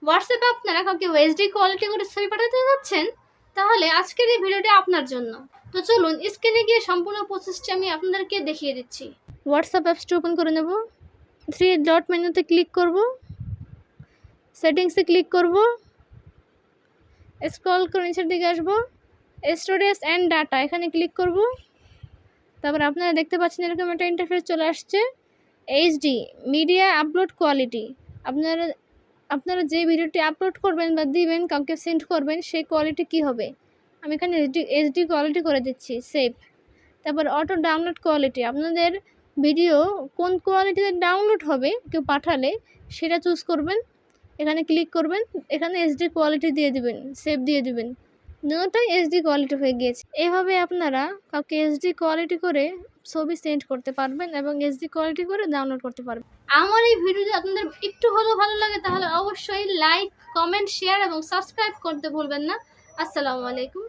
হোয়াটসঅ্যাপে আপনারা কাউকে এইচডি কোয়ালিটি করে ছবি পাঠাতে যাচ্ছেন, তাহলে আজকের এই ভিডিওটি আপনার জন্য। তো চলুন স্ক্রিনে গিয়ে সম্পূর্ণ প্রসেসটি আমি আপনাদেরকে দেখিয়ে দিচ্ছি। হোয়াটসঅ্যাপ অ্যাপসটি ওপেন করে নেব, 3 ডট মেনুতে ক্লিক করব, সেটিংসে ক্লিক করব, স্ক্রল করে নিচের দিকে আসবো, স্টোরেজ অ্যান্ড ডাটা এখানে ক্লিক করব। তারপর আপনারা দেখতে পাচ্ছেন এরকম একটা ইন্টারফেস চলে আসছে, এইচডি মিডিয়া আপলোড কোয়ালিটি। আপনারা যে ভিডিওটি আপলোড করবেন বা দিবেন, কাউকে সেন্ড করবেন, সেই কোয়ালিটি কি হবে। আমি এখানে এইচডি কোয়ালিটি করে দিচ্ছি, সেভ। তারপর অটো ডাউনলোড কোয়ালিটি, আপনাদের ভিডিও কোন কোয়ালিটিতে ডাউনলোড হবে কেউ পাঠালে সেটা চুজ করবেন, এখানে ক্লিক করবেন, এখানে এইচডি কোয়ালিটি দিয়ে দিবেন, সেভ দিয়ে দিবেন। দুটোটাই এইচডি কোয়ালিটি হয়ে গিয়েছে। এভাবে আপনারা কাউকে এইচডি কোয়ালিটি করে ছবি সেন্ড করতে পারবেন এবং এইচডি কোয়ালিটি করে ডাউনলোড করতে পারবেন। আমার এই ভিডিওটি আপনাদের একটু হলেও ভালো লাগে তাহলে অবশ্যই লাইক, কমেন্ট, শেয়ার এবং সাবস্ক্রাইব করতে ভুলবেন না। আসসালামু আলাইকুম।